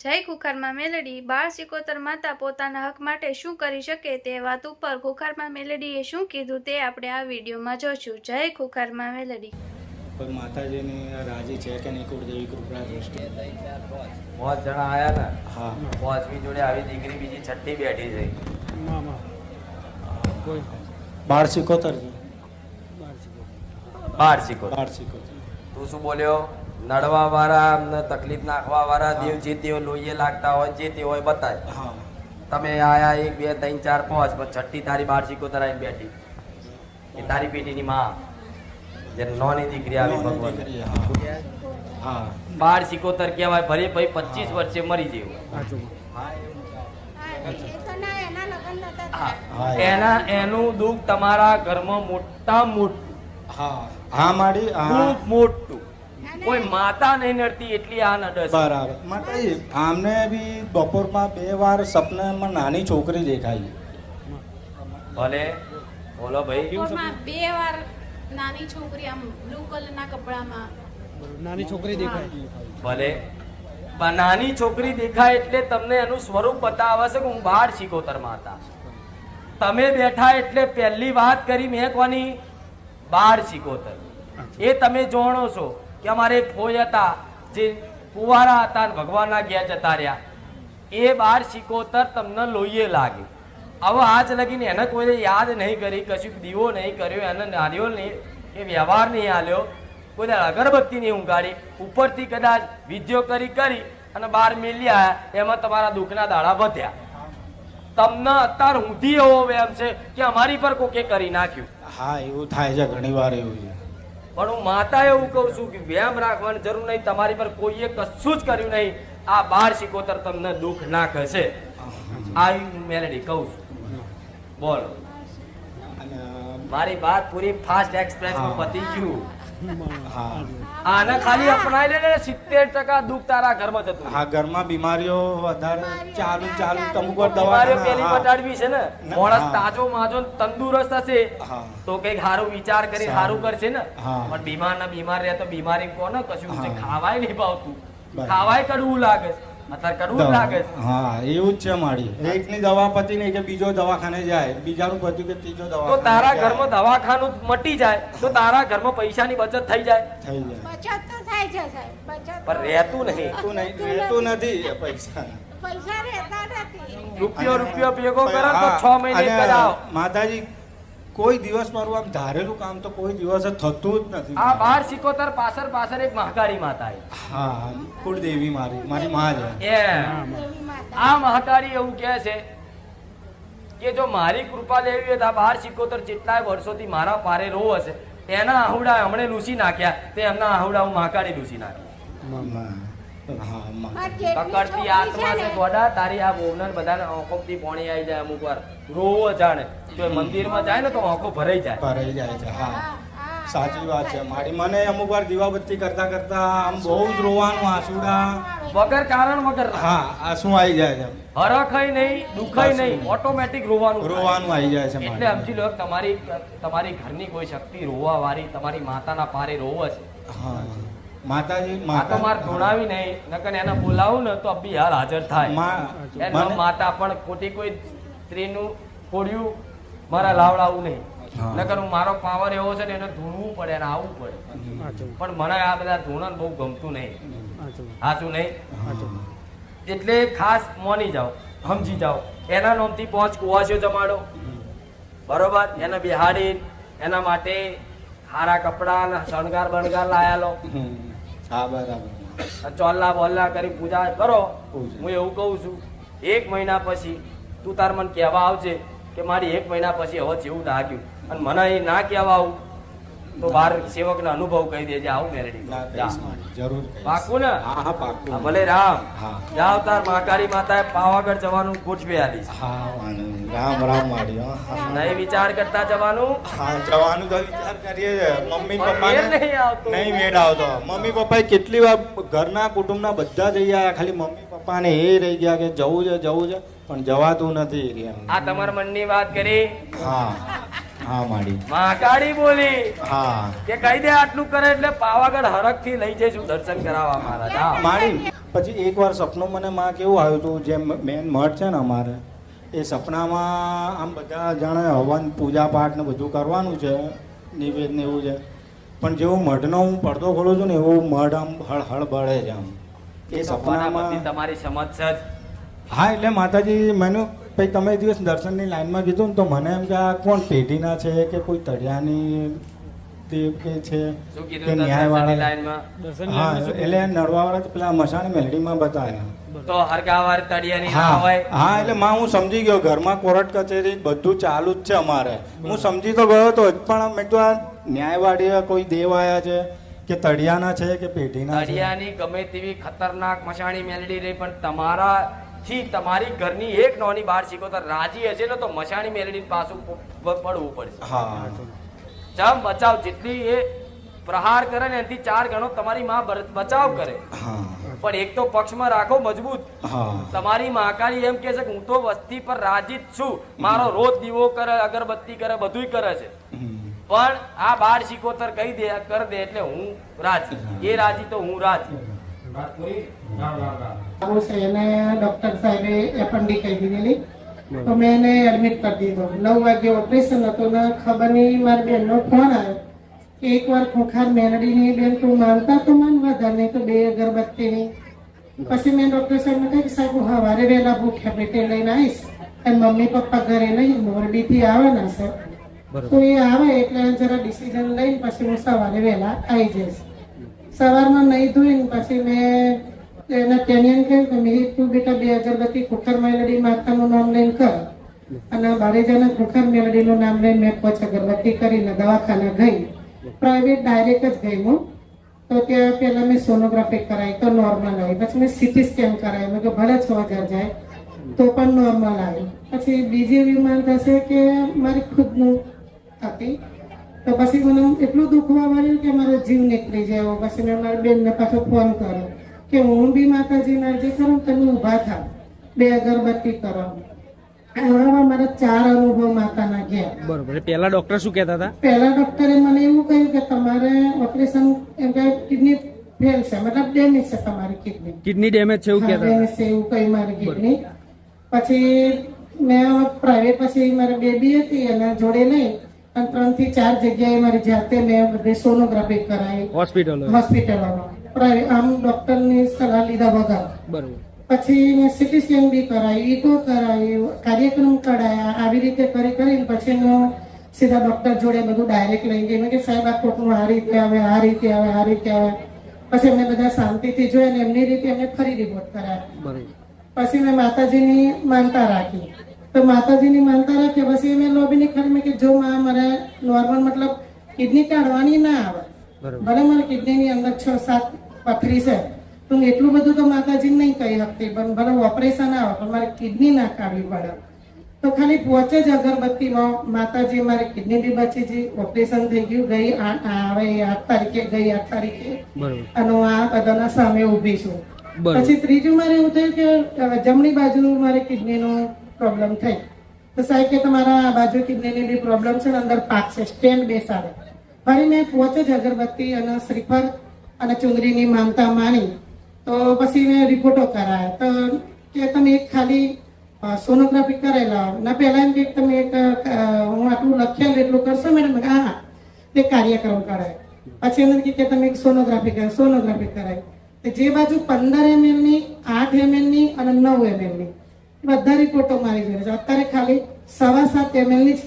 જય ખુખારમાં મેલડી બાળ સિકોતર માતા પોતાના હક માટે શું કરી શકે તે વાત ઉપર ખુખારમાં મેલડીએ શું કીધું તે આપણે આ વિડીયોમાં જોશું. જય ખુખારમાં મેલડી. પણ માતાજીની રાજી છે કે નહીં કુળ જેવી કૃપા દ્રષ્ટિ. 5 જણા આયા ને. હા, 5મી જોડે આવી દીકરી બીજી છઠ્ઠી બેઠી છે. બાળ સિકોતર છે. બાર શીખો. બાળ સિકોતર. તું શું બોલ્યો? નડવા વાળા અમને તકલીફ નાખવા વાળા દેવ જે તેઓ લોહીએ લાગતા હોય જે તે હોય બતાય. હા, તમે આયા 1 2 3 4 5 પણ છઠ્ઠી તારી બાર શીખોતર આવીને બેઠી એ તારી પેટીની માં જે નોની દીકરી આવી ભગવાન. દીકરી, શું હા. કહેવાય? હા, બાર શીખોતર કહેવાય. ભલે ભાઈ 25 વર્ષે મરી જેવું. હા, એનું દુઃખ તમારા ઘરમાં મોટા મોટું, હા, હા માડી. હા, ખૂબ મોટું. કોઈ માતા નહીં નડતી એટલી આ નડે છે. બરાબર. માતાજી આમને બી બપોરમાં 2 વાર સપનામાં નાની છોકરી દેખાઈ. ભલે બોલો ભાઈ. બપોરમાં 2 વાર નાની છોકરી આમ બ્લુ કલરના કપડામાં નાની છોકરી દેખાય. ભલે પણ નાની છોકરી દેખાય એટલે તમને એનું સ્વરૂપ બતાવે છે કે હું બાર શીખોતરમાં હતા. તમે બેઠા એટલે પહેલી વાત કરી મેં કોની? બાર શીખોતર. એ તમે જાણો છો કે અમારે એક ફોઈ હતા જે કુંવારા હતા ને ભગવાનના ઘેર જતા રહ્યા. એ બાર શીખોતર તમને લોહીએ લાગે. હવે આજ લગીને એને કોઈને યાદ નહીં કરી, કશું દીવો નહીં કર્યો, એને નારિયેળ નહીં કે વ્યવહાર નહીં આલ્યો, કોઈ અગરબત્તી નહીં ઉગાડી, ઉપરથી કદાચ વિધિઓ કરી અને બહાર મેલી આવ્યા. એમાં તમારા દુઃખના દાડા વધ્યા. તમને અત્યાર ઊંધી એવો વેમ છે કે અમારી પર કોકે કરી નાખ્યું. હા, એવું થાય છે ઘણી વાર. એવું છે. પણ હું માતા એવું કહું છું કે વેમ રાખવાની જરૂર નહીં. તમારી પર કોઈએ કશું જ કર્યું નહીં. આ બાર શીખોતર તમને દુઃખ નાખે છે. આવી મેલેડી કહું છું. બોલો. અને મારી વાત પૂરી ફાસ્ટ એક્સપ્રેસમાં પતી ગયું. હા, આને ખાલી અપનાવી લે ને 70% દુઃખ તારા ઘરમાં જતું રહે. હા, ઘરમાં બીમારીઓ વધારે ચાલુ અમુક વાર તમારે પેલી દવા. પટાડવી છે ને માણસ હા. તાજો માજો ને તંદુરસ્ત હશે હા. તો કઈક સારું વિચાર કરી સારું કરશે ને. હા. પણ બીમાર રહે તો બીમારી કોને કશું છે? હા. ખાવાય નહીં ભાવતું, બરાબર. ખાવાય કડવું લાગે છે. અત્યારે કડવું જ લાગે છે. હા, એવું જ છે મારી. એકની દવા પતી નહીં કે બીજો દવાખાને જાય, બીજાનું પત્યું કે ત્રીજો તો દવાખાને તારા જાય. ઘરમાં દવાખાનું મટી જાય તો તારા ઘરમાં પૈસાની બચત થઈ જાય. થઈ જાય. બચત તો થાય છે સાહેબ, બચત પણ રહેતું નહીં. રહેતું નથી એ પૈસા. પૈસા રહેતા નથી. રૂપિયો ભેગો કરો તો 6 મહિને અને કરાવો. માતાજી કોઈ દિવસ મારું આમ ધારેલું કામ તો કોઈ દિવસ થતું જ નથી. આ બાર સિકોતર પાછળ એક મહાકાળી માતા હા, કુળદેવી મારી માં છે. એ દેવી માતા આ મહાકાળી એવું કહે છે કે જો મારી કૃપા લેવી હોય તો આ બાર સિકોતર જેટલાય વર્ષોથી મારા પારે રો હશે એના આહુડા હમણે લૂસી નાખ્યા તે એમના આહુડા હું મહાકાળી લૂસી નાખી. હા, માં. મારી જેટલી કકડતી છોકરી આત્મા છે છે ને, ગોડા તારી આ બોવનર બધાને આંખોથી પોણી આવી જાય. અમુક વાર રોવો જાણે જો એ મંદિરમાં જાય ને તો આંખો ભરાઈ જાય. ભરાઈ જાય છે. હા, હા, સાચી વાત છે મારી. મને અમુક વાર દીવાબત્તી કરતા આમ બહુ જ રોવાનું, આંસુડા. વગર કારણ વગર હા, આંસુ આવી જાય છે. હરખાય નહીં દુખાય નહીં ઓટોમેટિક રોવાનું થાય. રોવાનું આવી જાય છે એટલે મારી. સમજી લો કે તમારી ઘરની કોઈ શક્તિ રોવા વાળી તમારી માતાના પારે રોવો છે. હા, માતાજી આ તો માર ધોણાવી નહીં નકર એને બોલાવું ને તો અબી હાલ હાજર થાય. એનો મને- માતા પણ ખોટી કોઈ સ્ત્રીનું ખોડ્યું મારા લાવડાવું નહીં. હા. નકર હું મારો પાવર એવો છે ને એને ધૂણવું પડે એને આવવું પડે. પણ મને આ બધા ધૂણન બહુ ગમતું નહીં. હાચું નહીં? એટલે ખાસ મોની જાઓ, સમજી જાઓ. એના નામથી 5 કુવાસીઓ જમાડો, બરોબર? એને બિહાડી એના માટે સારા કપડા ને શણગાર બણગાર લાયા લો, હા, બરાબર. ચોલ્લા બોલ્લા કરી પૂજા કરો. પૂજા. હું એવું કહું છું 1 મહિના પછી તું તાર મને કહેવા આવજે કે મારી 1 મહિના પછી હવે જેવું લાગ્યું અને મને એ ના કહેવા આવું તો બાર સેવકનો અનુભવ કહી દેજે આવું મેરેડી ના, કહીશ મારી. જરૂર કહીશ. પાકું ને? હા, હા, પાકું. હા, ભલે રામ. હા. જાવ તાર મહાકાળી માતાએ પાવાગઢ જવાનું ગોઠવી આલીશ. હા, વાંધો નહીં. રામ મારી. હા, નહીં વિચાર કરતા જવાનું. હા, જવાનું તો વિચાર કરીએ છે. મમ્મી પણ પપ્પાને મેળ નહીં આવતો. નહીં મેળ આવતો. મમ્મી પપ્પાએ કેટલી વાર ઘરના કુટુંબના બધા જઈ ગયા, ખાલી મમ્મી પપ્પાને એ રહી ગયા કે જવું છે પણ જવાતું નથી એમ. આ તમારા મનની વાત કરી. હા, હા માડી. મહાકાળી બોલી હા કે કહી દે આટલું કરે એટલે પાવાગઢ હરખ થી લઈ જઈશું દર્શન કરાવવા મારા. જાઓ. માડી પછી એકવાર સપનું મને માં કેવું આવ્યું હતું, જે મેન મઠ છે ને અમારે, એ સપનામાં આમ બધા જાણે હવન પૂજા પાઠ ને બધું કરવાનું છે, નિવેદ ને એવું છે, પણ જેવું મઢનો હું પડદો ખોલું છું ને એવું મઢ આમ હળ બળે છે આમ એ બધી સપનામાં. તમારી સમજ છે જ. હા એટલે માતાજી મને પછી તમે એ દિવસ દર્શનની લાઈનમાં કીધું ને તો મને એમ કે આ કોણ પેઢીના છે કે કોઈ તળિયાની દેવ કે છે શું કે કીધું ન્યાયવાળા. લાઈનમાં? હા એટલે નડવાવાળા તો પેલા મસાણી મેલડીમાં બતાવ્યા. તો હરગાવાર તળિયાની ના હા હોય. હા એટલે માં હું સમજી ગયો, ઘરમાં કોર્ટ કચેરી બધું ચાલુ જ છે અમારે. હું સમજી તો ગયો તો પણ મેં તો આ ન્યાયવાળી કોઈ દેવ આયા છે કે તળિયાના છે કે પેઢીના છે. તળિયાની ગમે તેવી ખતરનાક મશાણી મેલડી રહી પણ તમારાથી તમારી ઘરની એક નોની બાર સિકોતર રાજી હશે ને તો મશાણી મેલડી પાછું પડવું પડશે. હા જમ બચાવ જેટલી એ પ્રહાર કરે ને એનાથી 4 ગણો તમારી માં બચાવ કરે. હા પણ એક તો પક્ષમાં રાખો મજબૂત. હા તમારી મહાકાળી એમ કે છે કે હું તો વસ્તી પર રાજી જ છું, મારો રોજ દીવો કરે, અગરબત્તી કરે, બધુંય કરે છે, પણ આ બાર સિકોતર કહી દે કર દે એટલે હું રાજી, એ રાજી તો હું રાજી. આવું છે એને ડોક્ટર સાહેબે એપન્ડી કહી દીધેલી, તો મેં એને એડમિટ કરી દીધો. 9 વાગે ઓપરેશન હતું ને ખબર નહીં મારી બેનનો ફોન આવ્યો કે એકવાર ખોખાર મેલડીની બેન તું માનતા તો માન, વધારે નહીં તો 2 અગરબત્તીની. પછી મેં ડોક્ટર સાહેબને કહ્યું કે સાહેબ હું સવારે વહેલા ભૂખ્યા પેટે લઈને આવીશ અને મમ્મી પપ્પા ઘરે નહીં મોરબીથી આવે ને સર, તો એ આવે એટલે જરા ડિસિઝન લઈને પછી હું સવારે વહેલા આવી જઈશ. સવારમાં નહીં ધોઈને પછી મેં એને ટેનિયન કહ્યું કે મેં તું બેટા 2 અગરબત્તી ખોખર મેલડી માતાનું નામ લઈને કર. અને બારેજાના ખોખર મેલડીનું નામ લઈને મેં 5 અગરબત્તી કરીને દવાખાને ગઈ. પ્રાઇવેટ ડાયરેક્ટ જ ગઈ હું. તો ત્યાં પહેલા મેં સોનોગ્રાફી કરાવી તો નોર્મલ આવી. પછી મેં સીટી સ્કેન કરાવી, મેં કે ભલે 6000 જાય તો પણ નોર્મલ આવી. પછી બીજી એવી માંગ થશે કે મારી ખુદનું હતી, તો પછી મને એટલું દુખવા મળ્યું કે મારો જીવ નીકળી જાય. પછી મેં મારી બેનને પાછો ફોન કર્યો કે હું બી માતાજીને અરજી કરું, તમે ઊભા થાવ, 2 અગરબત્તી કરો. આવા મારા 4 અનુભવ માતાના ગયા. બરોબર. પહેલા ડોક્ટર શું કહેતા હતા? પહેલા ડોક્ટરે મને એવું કહ્યું કે તમારે ઓપરેશન એમ કે કિડની ફેલ છે, મતલબ ડેમેજ છે તમારી કિડની. કિડની ડેમેજ છે એવું કહેતા ડેમેજ છે એવું કહ્યું મારી કિડની. પછી મેં પ્રાઇવેટ પછી મારી બેબી હતી એના જોડે લઈ અને 3 થી 4 જગ્યાએ મારી જાતે મેં બધી સોનોગ્રાફી કરાવી હોસ્પિટલોમાં. પ્રાઇવેટ આમ ડોક્ટરની સલાહ લીધા વગર. બરોબર. પછી મેં સીટી સ્કેન બી કરાવી, ઇકો કરાવી, કાર્યક્રમ કરાયા. આવી રીતે કરીને પછી હું સીધા ડોક્ટર જોડે બધું ડાયરેક્ટ લઈ ગઈ. મેં કે સાહેબ આ ખોટું આ રીતે આવે, આ રીતે આવે, આ રીતે આવે. પછી એમને બધા શાંતિથી જોયા ને એમની રીતે એમને ફરી રિપોર્ટ કરાયા. પછી મેં માતાજીની માનતા રાખી. તો માતાજીની માનતા રાખી પછી મેં લોબીની ખરી મેં કે જો મારે નોર્મલ મતલબ કિડની કાઢવાની ના આવે, ભલે મારી કિડનીની અંદર 6-7 પથરી છે, તો હું એટલું બધું તો માતાજી નહીં કહી શકતી, પણ ભલે ઓપરેશન આવે પણ મારે કિડની ના કાઢવી પડે. તો ખાલી 5 જ અગરબત્તીમાં માતાજી મારી કિડની બી બચી ગઈ, ઓપરેશન થઈ ગયું. ગઈ 8 તારીખે અને હું આ બધાના સામે ઊભી છું. પછી ત્રીજું મારે એવું થયું કે જમણી બાજુ મારે કિડનીનો પ્રોબ્લેમ થઈ. તો સાહેબ કે તમારા આ બાજુ કિડનીની બી પ્રોબ્લેમ છે ને અંદર પાક છે, સ્ટેન્ડ બેસાડે. ફરી મેં 5 જ અગરબત્તી અને શ્રીફળ અને ચુંદડીની માનતા માની. તો પછી મેં રિપોર્ટો કરાયા. તો કે તમે એક ખાલી સોનોગ્રાફી કરેલા ના પહેલા એમ કે તમે એક હું આટલું લખેલું એટલું કરશો મેડમ? હા, તે કાર્યક્રમ કરાય. પછી એમ કે તમે એક સોનોગ્રાફી કરાય. જે બાજુ 15 ml ની, 8 ml ની અને 9 ml ની બધા રિપોર્ટો મારી જોડે છે. અત્યારે ખાલી 7.5 ml ની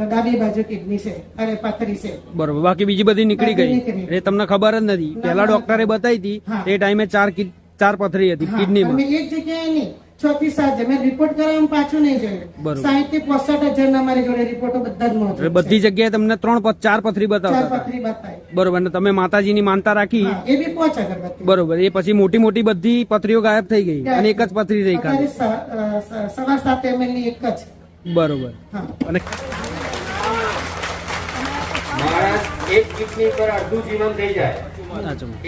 ડાબી બાજુ કિડની છે, અરે પથરી છે. બરોબર. બાકી બીજી બધી નીકળી ગઈ એ તમને ખબર જ નથી. પહેલા ડોક્ટરે બતાવી હતી તે ટાઈમે 4 પથરી હતી કિડનીમાં. એક જગ્યાએ નહીં, 6 થી 7 મેં રિપોર્ટ કરાવવા પાછું નહીં જોયું. 60 થી 65 ના મારી જોડે રિપોર્ટો બધા જ મોજૂદ છે. બધી જગ્યાએ તમને 4 પથરી બતાવતા હતા. પથરી બતાવી. બરોબર. અને તમે માતાજીની માનતા રાખી. એ બી 5 અગરબત્તી. બરોબર. એ પછી મોટી બધી પથરીઓ ગાયબ થઈ ગઈ અને એક જ પથરી રહી ખાલી. 7.5 ml ની એક જ. બરોબર. અને માણસ એક કિડની પર અડધું જીવન થઈ જાય.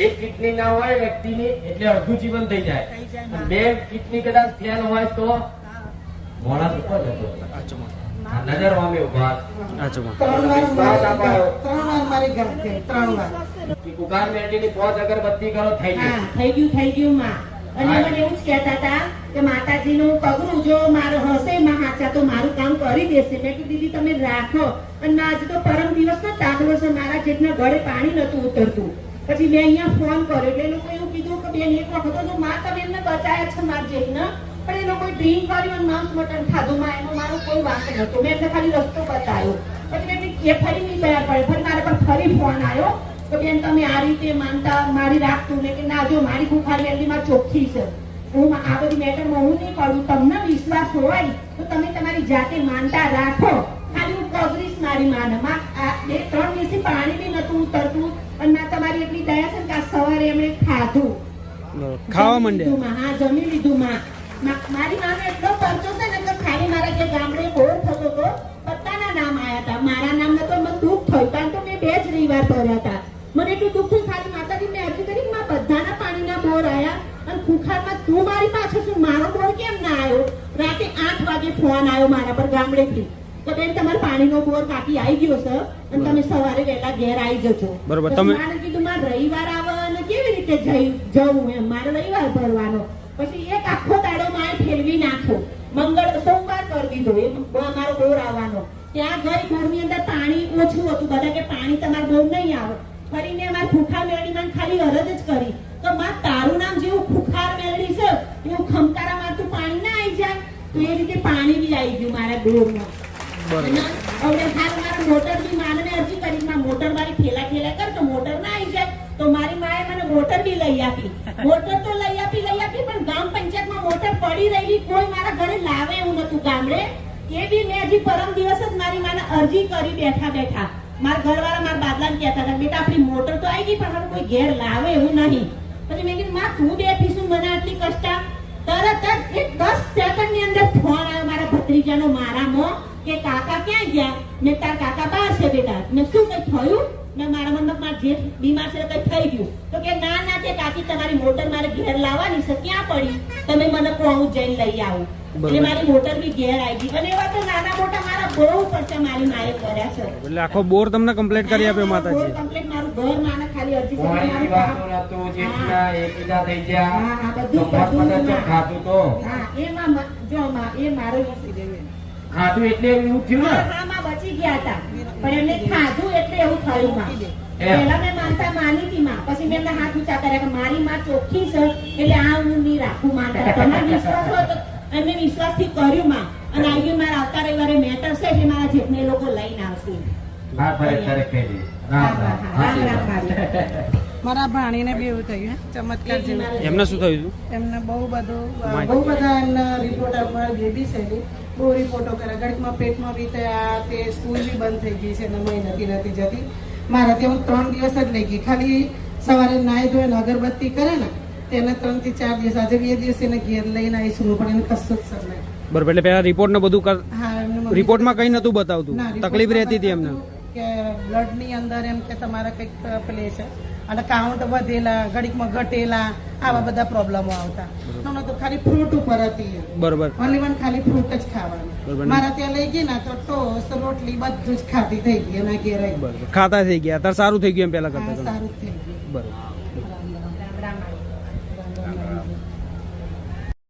એક કિડની ના હોય વ્યક્તિની એટલે અડધું જીવન થઈ જાય. 2 કિડની કદાચ ફેલ હોય તો માણસ ઉપર જતો. નજર વામે ઉભા અચ્છા 3 વાર મારી ગાંઠ થઈ, 3 વાર. કુકાર મેલડીની 5 અગરબત્તી કરો થઈ ગયું. હા, થઈ ગયું માં. અને મને એવું જ કહેતા હતા કે માતાજીનું પગલું જો મારું હશે માં હાચા તો મારું કામ કરી દેશે. મેં કીધું દીદી તમે રાખો. અને આજે તો પરમ દિવસનો દાખલો છે, મારા જેટના ગળે પાણી નતું ઉતરતું. પછી મેં અહીંયા ફોન કર્યો એટલે એ લોકો એવું કીધું કે બેન એક વખત તો માં તમે એમને બચાયા છે મારા જેટના, પણ એ લોકોએ ડ્રિંક કર્યું અને માંસ મટન ખાધું. માં એનો મારો કોઈ વાંક નતો. મેં એમને ખાલી રસ્તો બતાવ્યો. પછી મેં કીધું એ ફરી નહીં તૈયાર પડે. ફરી મારા પર ફરી ફોન આવ્યો તો બેન તમે આ રીતે માનતા મારી રાખતું ને કે ના જો મારી ખુખાર મેલડીમાં ચોખ્ખી છે. હું આ બધી મેટરમાં હું નહીં કરું. તમને વિશ્વાસ હોય તો તમે તમારી જાતે માનતા રાખો. ખાલી હું પગરીશ મારી માને. માં આ 2-3 દિવસથી પાણી બી નતું ઉતરતું અને ના તમારી એટલી દયા છે કે આ સવારે એમણે ખાધું, ખાવા માંડ્યા. માં. હા, જમી લીધું માં. મારી માનો એટલો પરચો છે ને કે ખાલી મારા જે ગામડે બોર થતો હતો બધાના નામ આયા હતા. મારા નામ નતો. મને દુઃખ થયું કારણ કે મેં 2 જ રવિવાર ભર્યા હતા. મને એટલું દુઃખ થયું. ખાલી માતાજી મેં અરજી કરી માં બધાના પાણીના બોર આયા અને ખુખારમાં તું મારી પાછળ છું, મારો બોર કેમ ના આવ્યો? રાતે 8 વાગે ફોન આવ્યો મારા પર ગામડેથી તો બેન તમારો પાણીનો બોર કાકી આવી ગયો છે અને તમે સવારે વહેલા ઘેર આવી જજો. બરોબર. પછી તમે મારે કીધું મારે રવિવાર આવે અને કેવી રીતે જવું એમ, મારે રવિવાર ભરવાનો. પછી એક આખો દાડો મારે ફેરવી નાખ્યો. સોમવાર કરી દીધો એ મારો બોર આવવાનો. ત્યાં ગઈ બોરની અંદર પાણી ઓછું હતું. બધા કે પાણી તમારે બોર નહીં આવે. ફરીને અમારે ખુખાર મેળડીમાં ખાલી અરજ જ કરી તો માં તારું નામ જેવું ખુખાર મેળડી છે એવું ખમકારા મારતું પાણી ના આવી જાય. તો એ રીતે પાણી બી આવી ગયું મારા બોરમાં. હવે હાલ મારા મોટર બી માને અરજી કરી માં મોટર મારી ઠેલા કર તો મોટર ના આવી જાય. તો મારી માએ મને મોટર બી લઈ આપી. મોટર તો લઈ આપી પણ ગ્રામ પંચાયતમાં મોટર પડી રહેલી કોઈ મારા ઘરે લાવે એવું નતું ગામડે. એ બી મેં હજી પરમ દિવસ જ મારી માને અરજી કરી બેઠા. મારા ઘરવાળા મારા બાદલાને કહેતા હતા બેટા આપણી મોટર તો આવી ગઈ પણ હવે કોઈ ઘેર લાવે એવું નહીં. પછી મેં કીધું માં તું બેઠી છું મને આટલી કષ્ટા. તરત જ એક 10 સેકન્ડની અંદર ફોન આવ્યો મારા ભત્રીજાનો મારામાં કે કાકા ક્યાં ગયા? મેં તાર કાકા બહાર છે બેટા. મેં શું કઈ થયું? મેં મારા મનમાં મારા જેઠ બીમાર છે કઈ થઈ ગયું? તો કે ના તે કાકી તમારી મોટર મારે ઘેર લાવવાની છે, ક્યાં પડી? તમે મને કહો હું જઈને લઈ આવું. એટલે મારી મોટર બી ઘેર આવી ગઈ. અને એવા તો નાના મોટા મારા બહુ ખર્ચા મારી માએ કર્યા છે. એટલે આખો બોર તમને કમ્પ્લીટ કરી આપ્યો માતાજી. કમ્પ્લીટ મારું ઘર માને ખાલી અરજી પાણી પીવાનું નતું, જેટલા એકબીજા થઈ ગયા તો મત ખાતું તો એમાં જો માં એ મારો ખાધું એટલે એવું થયું ને. હા માં બચી ગયા હતા પણ એમને ખાધું એટલે એવું થયું માં. પહેલા મેં માનતા માની હતી માં. પછી મેં એમના હાથ ઊંચા કર્યા કે મારી માં ચોખ્ખી છે એટલે આ હું નહીં રાખું માનતા. તમારો વિશ્વાસ હોય તો એમને વિશ્વાસથી કર્યું માં. અને આવી ગયું મારા આવતા રવિવારે મેટર છે એટલે મારા જેટને લોકો લઈને આવશે. મારા ભાણીને બી એવું થયું ચમત્કાર જેવું. એમને શું થયું હતું? એમને બહુ બધા એમના રિપોર્ટ મારી બેબી છે એની બહુ રિપોર્ટો કર્યા. ઘડીકમાં પેટમાં બી થયા, તે સ્કૂલ બી બંધ થઈ ગઈ છે, નથી જતી. મારાથી હું 3 દિવસ જ લઈ ગઈ. ખાલી સવારે નાહી ધોઈને અગરબત્તી કરે ને તેને 3 થી 4 દિવસ. આજે 2 દિવસ એને ઘેર લઈને આવીશું પણ એને કશું જ સર નહીં. બરોબર. એટલે પેલા રિપોર્ટ ને બધું હા એમને રિપોર્ટમાં કઈ નતું બતાવતું, તકલીફ રહેતી હતી એમને કે બ્લડ ની અંદર એમ કે તમારે કઈક પેલે છે અને કાઉન્ટ વધેલા, ઘડીકમાં ઘટેલા, આવા બધા પ્રોબ્લેમો આવતા. તો ખાલી ફ્રૂટ ઉપર હતી. બરોબર. ઓનલી વન ખાલી ફ્રૂટ જ ખાવાનું. બરોબર. મારા ત્યાં લઈ ગઈ ને તો ટોસ્ટ રોટલી બધું જ ખાતી થઈ ગઈ એના ઘેર. બરોબર. ખાતા થઈ ગયા અત્યારે સારું થઈ ગયું એમ પેલા કરતા. સારું થઈ ગયું. બરોબર.